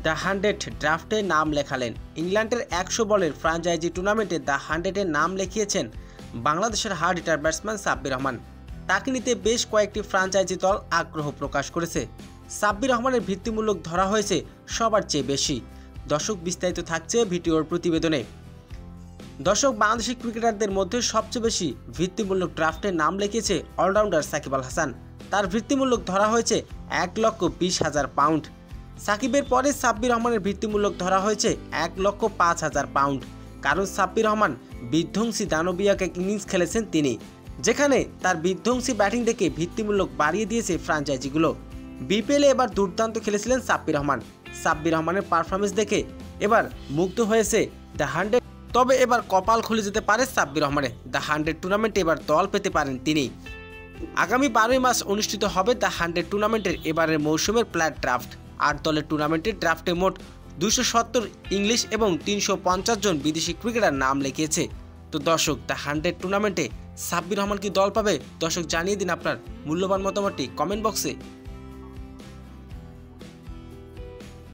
The 100 ড্রাফটে নাম লেখালেন। ইংল্যান্ডের 100 বলের ফ্র্যাঞ্চাইজি টুর্নামেন্টে দ্য 100-এ নাম লিখিয়েছেন বাংলাদেশের hard hitter batsman Sabbir Rahman. তাকে নিতে বেশ কয়েকটি ফ্র্যাঞ্চাইজি দল আগ্রহ প্রকাশ করেছে। সাব্বির রহমানের ভিত্তিমূলক ধরা হয়েছে সবার চেয়ে বেশি। দর্শক, বিস্তারিত থাকছে ভিডিওর প্রতিবেদনে। দর্শক, বাংলাদেশি ক্রিকেটারদের মধ্যে সবচেয়ে বেশি ভিত্তিমূলক ড্রাফটে নাম লিখিয়েছে অলরাউন্ডার সাকিব আল হাসান। তার ভিত্তিমূলক ধরা হয়েছে 1,20,000 পাউন্ড। সাকিবের পরে সাব্বির রহমানের ভিত্তিমূলক ধরা হয়েছে 1,05,000 পাউন্ড। কারণ সাব্বির রহমান বিধ্বংসী দানবীয় এক ইনিংস খেলেছেন তিনি, যেখানে তার বিধ্বংসী ব্যাটিং দেখে ভিত্তিমূলক বাড়িয়ে দিয়েছে ফ্র্যাঞ্চাইজিগুলো। বিপিএলে এবার দুর্দান্ত খেলেছিলেন সাব্বির রহমান। সাব্বির রহমানের পারফরমেন্স দেখে এবার মুগ্ধ হয়েছে দ্য 100। তবে এবার কপাল খুলে যেতে পারে সাব্বির রহমানের। দ্য 100 টুর্নামেন্টে এবার দল পেতে পারেন তিনি। আগামী 12 মার্চ অনুষ্ঠিত হবে দ্য 100 টুর্নামেন্টের এবারের মৌসুমের প্লেয়ার ড্রাফট। 8 দলের টুর্নামেন্টের ড্রাফটে মোট 270 ইংলিশ এবং 350 জন বিদেশি ক্রিকেটার নাম লিখিয়েছে। তো দর্শক, দ্য 100 টুর্নামেন্টে সাব্বির রহমান কি দল পাবে? দর্শক, জানিয়ে দিন আপনার মূল্যবান মতামতটি কমেন্ট বক্সে।